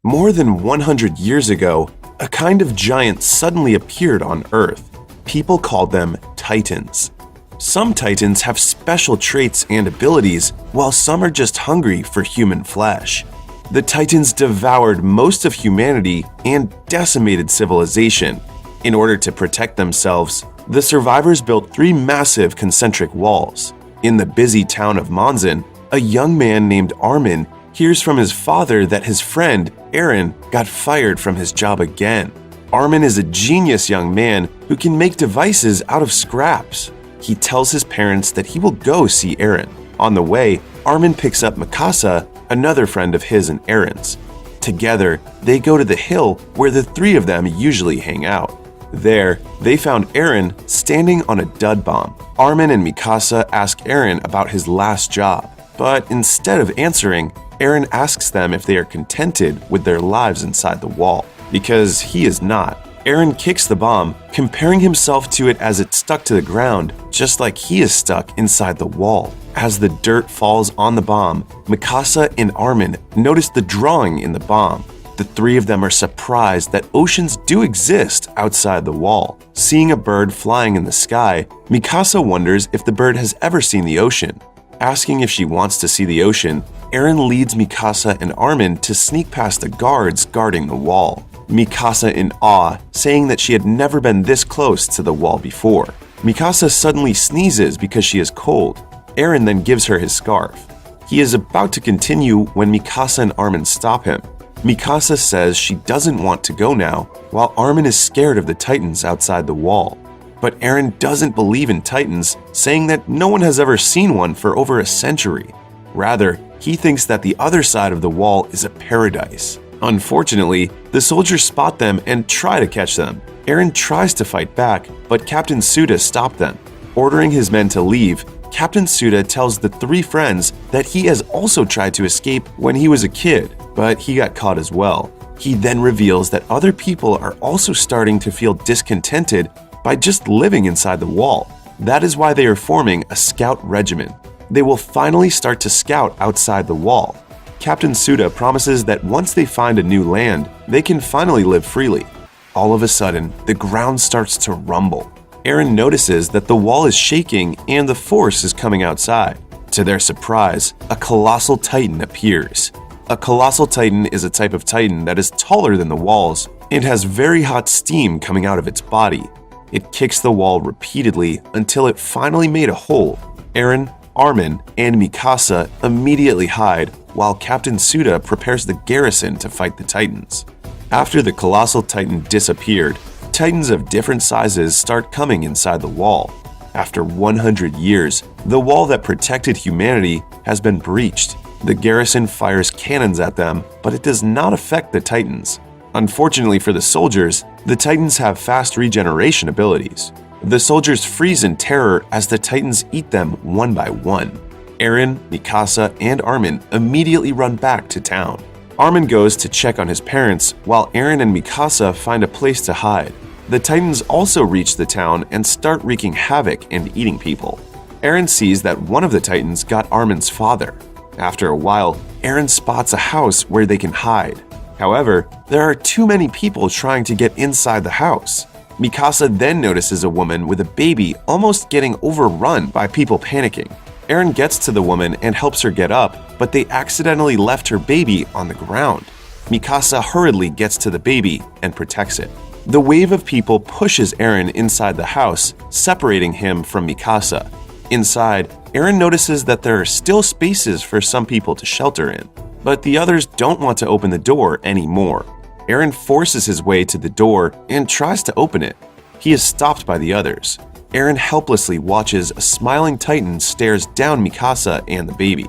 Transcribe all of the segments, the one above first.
More than 100 years ago, a kind of giant suddenly appeared on Earth. People called them Titans. Some Titans have special traits and abilities, while some are just hungry for human flesh. The Titans devoured most of humanity and decimated civilization. In order to protect themselves, the survivors built 3 massive concentric walls. In the busy town of Monzen, a young man named Armin hears from his father that his friend, Eren, got fired from his job again. Armin is a genius young man who can make devices out of scraps. He tells his parents that he will go see Eren. On the way, Armin picks up Mikasa, another friend of his and Eren's. Together, they go to the hill where the 3 of them usually hang out. There, they found Eren standing on a dud bomb. Armin and Mikasa ask Eren about his last job, but instead of answering, Eren asks them if they are contented with their lives inside the wall, because he is not. Eren kicks the bomb, comparing himself to it as it stuck to the ground, just like he is stuck inside the wall. As the dirt falls on the bomb, Mikasa and Armin notice the drawing in the bomb. The 3 of them are surprised that oceans do exist outside the wall. Seeing a bird flying in the sky, Mikasa wonders if the bird has ever seen the ocean. Asking if she wants to see the ocean, Eren leads Mikasa and Armin to sneak past the guards guarding the wall. Mikasa in awe, saying that she had never been this close to the wall before. Mikasa suddenly sneezes because she is cold. Eren then gives her his scarf. He is about to continue when Mikasa and Armin stop him. Mikasa says she doesn't want to go now, while Armin is scared of the Titans outside the wall. But Eren doesn't believe in Titans, saying that no one has ever seen one for over a century. Rather, he thinks that the other side of the wall is a paradise. Unfortunately, the soldiers spot them and try to catch them. Eren tries to fight back, but Captain Souda stopped them. Ordering his men to leave, Captain Souda tells the 3 friends that he has also tried to escape when he was a kid, but he got caught as well. He then reveals that other people are also starting to feel discontented by just living inside the wall. That is why they are forming a Scout Regiment. They will finally start to scout outside the wall. Captain Souda promises that once they find a new land, they can finally live freely. All of a sudden, the ground starts to rumble. Eren notices that the wall is shaking and the force is coming outside. To their surprise, a Colossal Titan appears. A Colossal Titan is a type of Titan that is taller than the walls and has very hot steam coming out of its body. It kicks the wall repeatedly until it finally made a hole. Eren, Armin, and Mikasa immediately hide while Captain Souda prepares the Garrison to fight the Titans. After the Colossal Titan disappeared, Titans of different sizes start coming inside the wall. After 100 years, the wall that protected humanity has been breached. The Garrison fires cannons at them, but it does not affect the Titans. Unfortunately for the soldiers, the Titans have fast regeneration abilities. The soldiers freeze in terror as the Titans eat them one by one. Eren, Mikasa, and Armin immediately run back to town. Armin goes to check on his parents, while Eren and Mikasa find a place to hide. The Titans also reach the town and start wreaking havoc and eating people. Eren sees that one of the Titans got Armin's father. After a while, Eren spots a house where they can hide. However, there are too many people trying to get inside the house. Mikasa then notices a woman with a baby almost getting overrun by people panicking. Eren gets to the woman and helps her get up, but they accidentally left her baby on the ground. Mikasa hurriedly gets to the baby and protects it. The wave of people pushes Eren inside the house, separating him from Mikasa. Inside, Eren notices that there are still spaces for some people to shelter in, but the others don't want to open the door anymore. Eren forces his way to the door and tries to open it. He is stopped by the others. Eren helplessly watches a smiling Titan stares down Mikasa and the baby.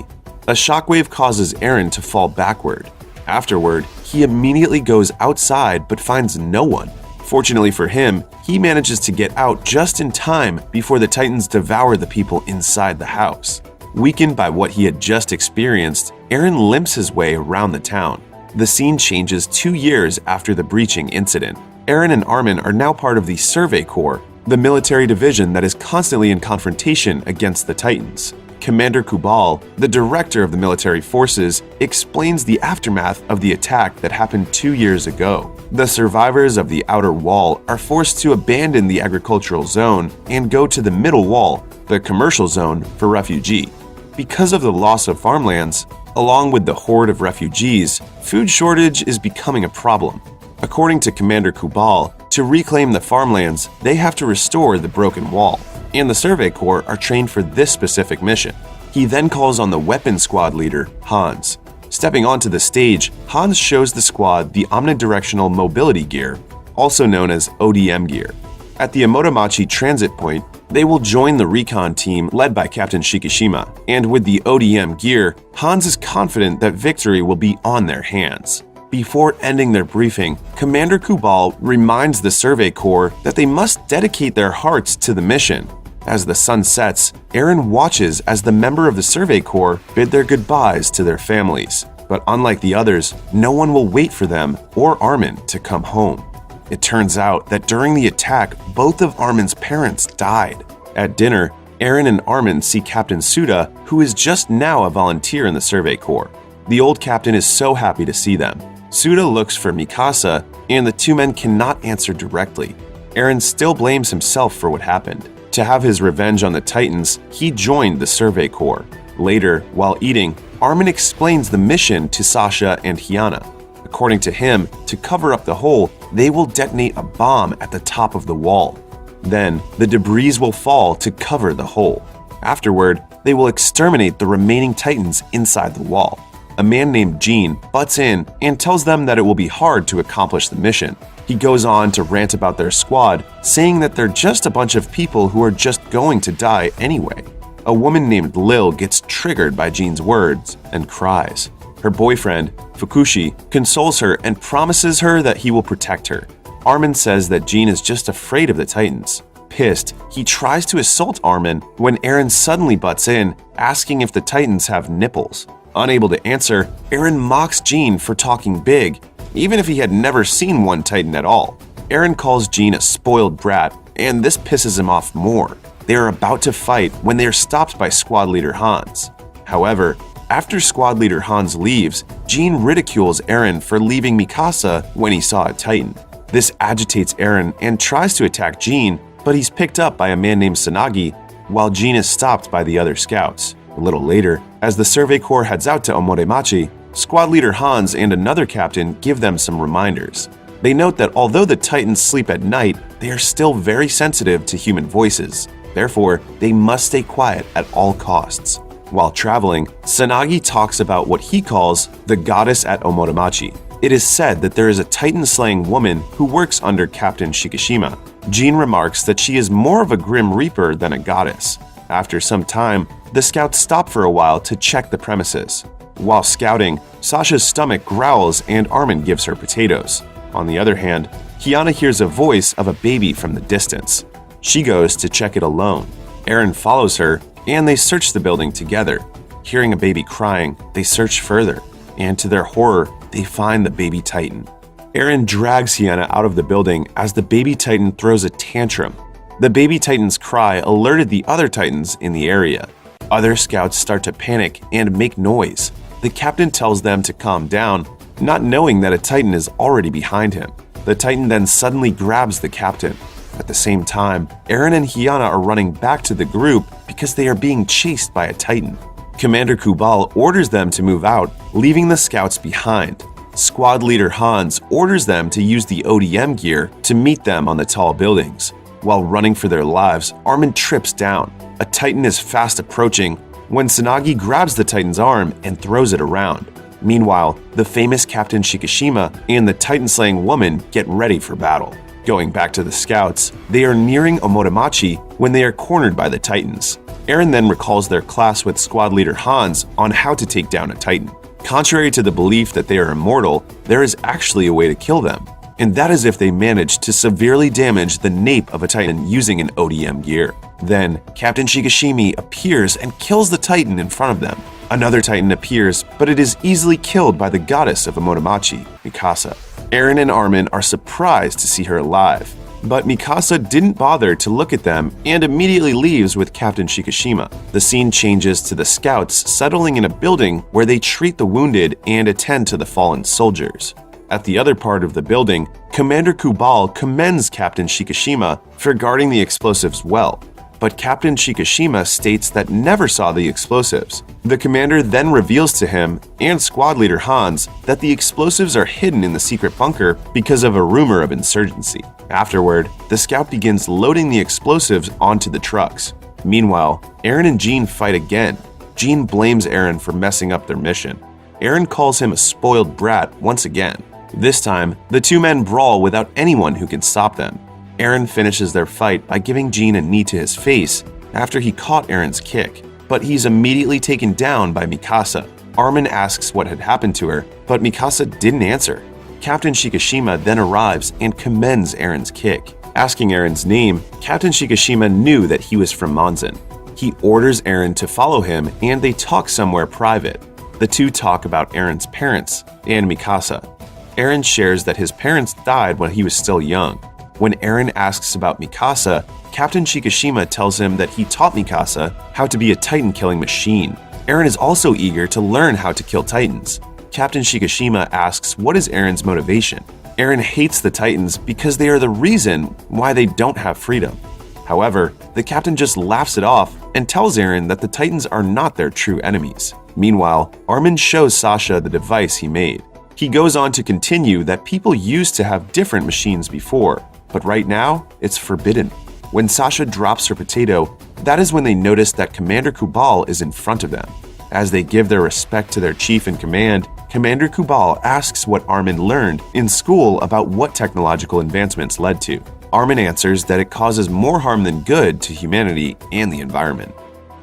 A shockwave causes Eren to fall backward. Afterward, he immediately goes outside but finds no one. Fortunately for him, he manages to get out just in time before the Titans devour the people inside the house. Weakened by what he had just experienced, Eren limps his way around the town. The scene changes 2 years after the breaching incident. Eren and Armin are now part of the Survey Corps, the military division that is constantly in confrontation against the Titans. Commander Kubal, the director of the military forces, explains the aftermath of the attack that happened 2 years ago. The survivors of the outer wall are forced to abandon the agricultural zone and go to the middle wall, the commercial zone, for refugee. Because of the loss of farmlands, along with the horde of refugees, food shortage is becoming a problem. According to Commander Kubal, to reclaim the farmlands, they have to restore the broken wall, and the Survey Corps are trained for this specific mission. He then calls on the weapons squad leader, Hans. Stepping onto the stage, Hans shows the squad the omnidirectional mobility gear, also known as ODM gear. At the Omotomachi transit point, they will join the recon team led by Captain Shikishima, and with the ODM gear, Hans is confident that victory will be on their hands. Before ending their briefing, Commander Kubal reminds the Survey Corps that they must dedicate their hearts to the mission. As the sun sets, Eren watches as the member of the Survey Corps bid their goodbyes to their families. But unlike the others, no one will wait for them or Armin to come home. It turns out that during the attack, both of Armin's parents died. At dinner, Eren and Armin see Captain Souda, who is just now a volunteer in the Survey Corps. The old captain is so happy to see them. Souda looks for Mikasa, and the two men cannot answer directly. Eren still blames himself for what happened. To have his revenge on the Titans, he joined the Survey Corps. Later, while eating, Armin explains the mission to Sasha and Hyana. According to him, to cover up the hole, they will detonate a bomb at the top of the wall. Then, the debris will fall to cover the hole. Afterward, they will exterminate the remaining Titans inside the wall. A man named Jean butts in and tells them that it will be hard to accomplish the mission. He goes on to rant about their squad, saying that they're just a bunch of people who are just going to die anyway. A woman named Lil gets triggered by Jean's words and cries. Her boyfriend, Fukushi, consoles her and promises her that he will protect her. Armin says that Jean is just afraid of the Titans. Pissed, he tries to assault Armin when Eren suddenly butts in, asking if the Titans have nipples. Unable to answer, Eren mocks Jean for talking big, even if he had never seen one Titan at all. Eren calls Jean a spoiled brat, and this pisses him off more. They are about to fight when they are stopped by squad leader Hans. However, after squad leader Hans leaves, Jean ridicules Eren for leaving Mikasa when he saw a Titan. This agitates Eren and tries to attack Jean, but he's picked up by a man named Sanagi, while Jean is stopped by the other scouts. A little later, as the Survey Corps heads out to Omotomachi, squad leader Hans and another captain give them some reminders. They note that although the Titans sleep at night, they are still very sensitive to human voices. Therefore, they must stay quiet at all costs. While traveling, Sanagi talks about what he calls the goddess at Omotomachi. It is said that there is a Titan-slaying woman who works under Captain Shikishima. Jean remarks that she is more of a grim reaper than a goddess. After some time, the scouts stop for a while to check the premises. While scouting, Sasha's stomach growls and Armin gives her potatoes. On the other hand, Hyana hears a voice of a baby from the distance. She goes to check it alone. Eren follows her, and they search the building together. Hearing a baby crying, they search further, and to their horror, they find the baby Titan. Eren drags Hyana out of the building as the baby Titan throws a tantrum. The baby Titan's cry alerted the other Titans in the area. Other scouts start to panic and make noise. The captain tells them to calm down, not knowing that a Titan is already behind him. The Titan then suddenly grabs the captain. At the same time, Eren and Hyana are running back to the group because they are being chased by a Titan. Commander Kubal orders them to move out, leaving the scouts behind. Squad leader Hans orders them to use the ODM gear to meet them on the tall buildings. While running for their lives, Armin trips down. A Titan is fast approaching when Sanagi grabs the Titan's arm and throws it around. Meanwhile, the famous Captain Shikishima and the Titan-slaying woman get ready for battle. Going back to the scouts, they are nearing Omotomachi when they are cornered by the Titans. Eren then recalls their class with squad leader Hans on how to take down a Titan. Contrary to the belief that they are immortal, there is actually a way to kill them, and that is if they manage to severely damage the nape of a Titan using an ODM gear. Then, Captain Shikishima appears and kills the Titan in front of them. Another Titan appears, but it is easily killed by the goddess of Omotomachi, Mikasa. Eren and Armin are surprised to see her alive. But Mikasa didn't bother to look at them and immediately leaves with Captain Shikishima. The scene changes to the scouts settling in a building where they treat the wounded and attend to the fallen soldiers. At the other part of the building, Commander Kubal commends Captain Shikishima for guarding the explosives well, but Captain Shikishima states that never saw the explosives. The commander then reveals to him and squad leader Hans that the explosives are hidden in the secret bunker because of a rumor of insurgency. Afterward, the scout begins loading the explosives onto the trucks. Meanwhile, Eren and Jean fight again. Jean blames Eren for messing up their mission. Eren calls him a spoiled brat once again. This time, the two men brawl without anyone who can stop them. Eren finishes their fight by giving Jean a knee to his face after he caught Eren's kick, but he's immediately taken down by Mikasa. Armin asks what had happened to her, but Mikasa didn't answer. Captain Shikishima then arrives and commends Eren's kick. Asking Eren's name, Captain Shikishima knew that he was from Monzen. He orders Eren to follow him and they talk somewhere private. The two talk about Eren's parents and Mikasa. Eren shares that his parents died when he was still young. When Eren asks about Mikasa, Captain Shikishima tells him that he taught Mikasa how to be a Titan killing machine. Eren is also eager to learn how to kill Titans. Captain Shikishima asks what is Eren's motivation. Eren hates the Titans because they are the reason why they don't have freedom. However, the captain just laughs it off and tells Eren that the Titans are not their true enemies. Meanwhile, Armin shows Sasha the device he made. He goes on to continue that people used to have different machines before, but right now, it's forbidden. When Sasha drops her potato, that is when they notice that Commander Kubal is in front of them. As they give their respect to their chief in command, Commander Kubal asks what Armin learned in school about what technological advancements led to. Armin answers that it causes more harm than good to humanity and the environment.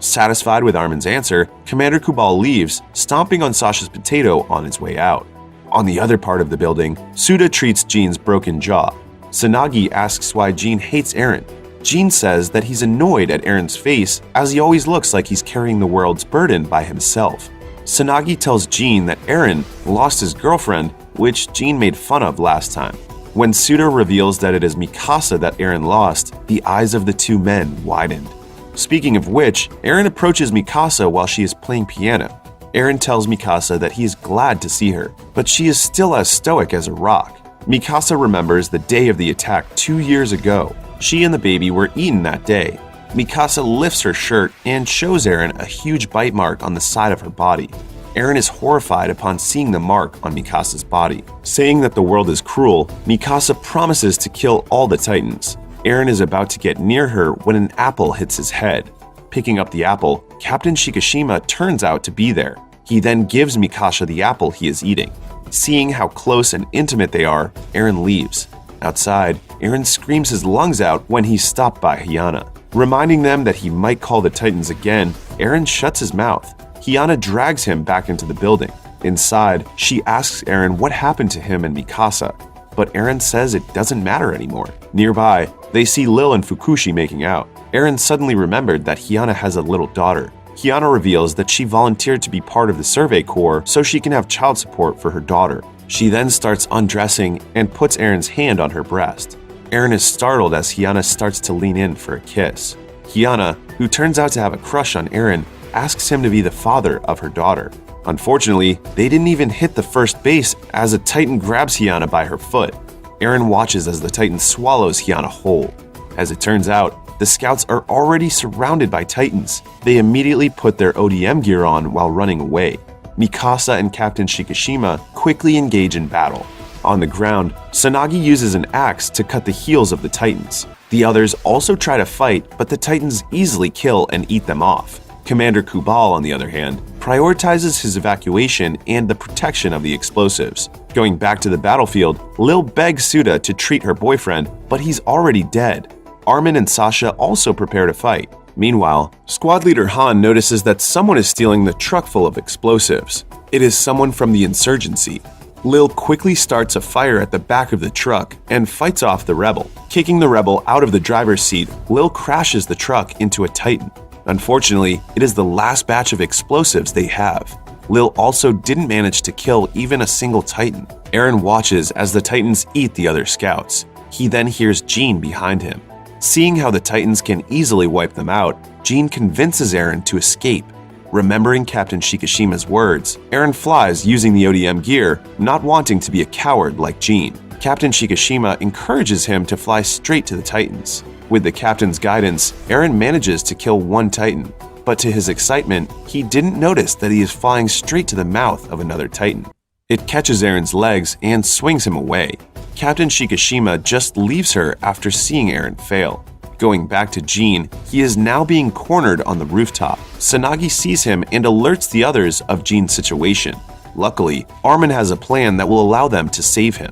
Satisfied with Armin's answer, Commander Kubal leaves, stomping on Sasha's potato on his way out. On the other part of the building, Souda treats Jean's broken jaw. Sanagi asks why Jean hates Eren. Jean says that he's annoyed at Eren's face as he always looks like he's carrying the world's burden by himself. Sanagi tells Jean that Eren lost his girlfriend, which Jean made fun of last time. When Souda reveals that it is Mikasa that Eren lost, the eyes of the two men widened. Speaking of which, Eren approaches Mikasa while she is playing piano. Eren tells Mikasa that he is glad to see her, but she is still as stoic as a rock. Mikasa remembers the day of the attack 2 years ago. She and the baby were eaten that day. Mikasa lifts her shirt and shows Eren a huge bite mark on the side of her body. Eren is horrified upon seeing the mark on Mikasa's body. Saying that the world is cruel, Mikasa promises to kill all the Titans. Eren is about to get near her when an apple hits his head. Picking up the apple, Captain Shikishima turns out to be there. He then gives Mikasa the apple he is eating. Seeing how close and intimate they are, Eren leaves. Outside, Eren screams his lungs out when he's stopped by Hyana. Reminding them that he might call the Titans again, Eren shuts his mouth. Hyana drags him back into the building. Inside, she asks Eren what happened to him and Mikasa, but Eren says it doesn't matter anymore. Nearby, they see Lil and Fukushi making out. Eren suddenly remembered that Hyana has a little daughter. Hyana reveals that she volunteered to be part of the Survey Corps so she can have child support for her daughter. She then starts undressing and puts Eren's hand on her breast. Eren is startled as Hyana starts to lean in for a kiss. Hyana, who turns out to have a crush on Eren, asks him to be the father of her daughter. Unfortunately, they didn't even hit the first base as a Titan grabs Hyana by her foot. Eren watches as the Titan swallows Hyana whole. As it turns out, the scouts are already surrounded by Titans. They immediately put their ODM gear on while running away. Mikasa and Captain Shikishima quickly engage in battle. On the ground, Sanagi uses an axe to cut the heels of the Titans. The others also try to fight, but the Titans easily kill and eat them off. Commander Kubal, on the other hand, prioritizes his evacuation and the protection of the explosives. Going back to the battlefield, Lil begs Souda to treat her boyfriend, but he's already dead. Armin and Sasha also prepare to fight. Meanwhile, squad leader Han notices that someone is stealing the truck full of explosives. It is someone from the insurgency. Lil quickly starts a fire at the back of the truck and fights off the rebel. Kicking the rebel out of the driver's seat, Lil crashes the truck into a Titan. Unfortunately, it is the last batch of explosives they have. Lil also didn't manage to kill even a single Titan. Eren watches as the Titans eat the other scouts. He then hears Jean behind him. Seeing how the Titans can easily wipe them out, Jean convinces Eren to escape. Remembering Captain Shikishima's words, Eren flies using the ODM gear, not wanting to be a coward like Jean. Captain Shikishima encourages him to fly straight to the Titans. With the captain's guidance, Eren manages to kill one Titan, but to his excitement, he didn't notice that he is flying straight to the mouth of another Titan. It catches Eren's legs and swings him away. Captain Shikishima just leaves her after seeing Eren fail. Going back to Jean, he is now being cornered on the rooftop. Tsunagi sees him and alerts the others of Jean's situation. Luckily, Armin has a plan that will allow them to save him.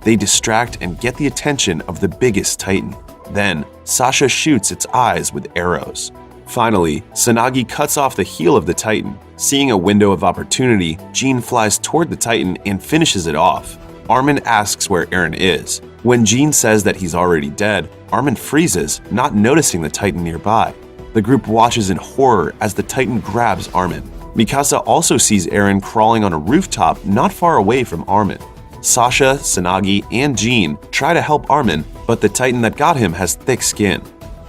They distract and get the attention of the biggest Titan. Then, Sasha shoots its eyes with arrows. Finally, Tsunagi cuts off the heel of the Titan. Seeing a window of opportunity, Jean flies toward the Titan and finishes it off. Armin asks where Eren is. When Jean says that he's already dead, Armin freezes, not noticing the Titan nearby. The group watches in horror as the Titan grabs Armin. Mikasa also sees Eren crawling on a rooftop not far away from Armin. Sasha, Tsunagi, and Jean try to help Armin, but the Titan that got him has thick skin.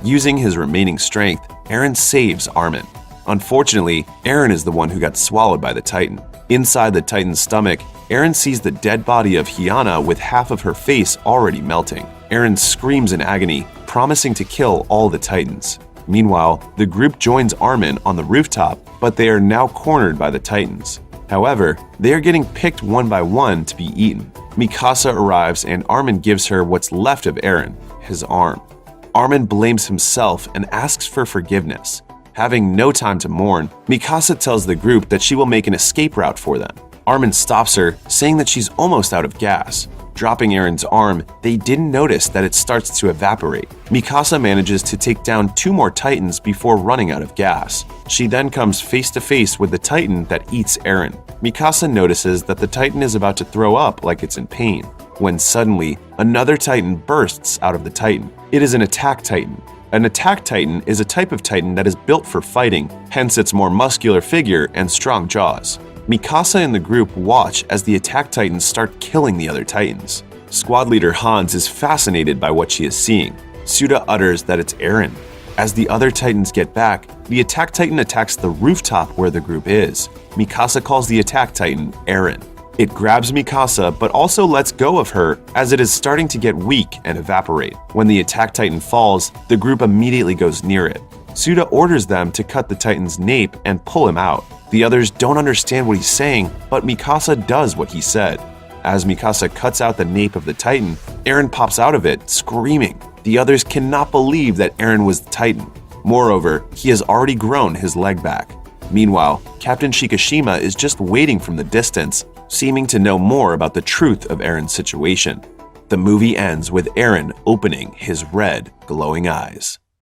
Using his remaining strength, Eren saves Armin. Unfortunately, Eren is the one who got swallowed by the Titan. Inside the Titan's stomach, Eren sees the dead body of Hyana with half of her face already melting. Eren screams in agony, promising to kill all the Titans. Meanwhile, the group joins Armin on the rooftop, but they are now cornered by the Titans. However, they are getting picked one by one to be eaten. Mikasa arrives and Armin gives her what's left of Eren, his arm. Armin blames himself and asks for forgiveness. Having no time to mourn, Mikasa tells the group that she will make an escape route for them. Armin stops her, saying that she's almost out of gas. Dropping Eren's arm, they didn't notice that it starts to evaporate. Mikasa manages to take down 2 more Titans before running out of gas. She then comes face to face with the Titan that eats Eren. Mikasa notices that the Titan is about to throw up like it's in pain, when suddenly, another Titan bursts out of the Titan. It is an attack Titan. An attack Titan is a type of Titan that is built for fighting, hence its more muscular figure and strong jaws. Mikasa and the group watch as the attack Titans start killing the other Titans. Squad leader Hans is fascinated by what she is seeing. Souda utters that it's Eren. As the other Titans get back, the attack Titan attacks the rooftop where the group is. Mikasa calls the attack Titan Eren. It grabs Mikasa but also lets go of her as it is starting to get weak and evaporate. When the attack Titan falls, the group immediately goes near it. Souda orders them to cut the Titan's nape and pull him out. The others don't understand what he's saying, but Mikasa does what he said. As Mikasa cuts out the nape of the Titan, Eren pops out of it, screaming. The others cannot believe that Eren was the Titan. Moreover, he has already grown his leg back. Meanwhile, Captain Shikishima is just waiting from the distance, seeming to know more about the truth of Eren's situation. The movie ends with Eren opening his red, glowing eyes.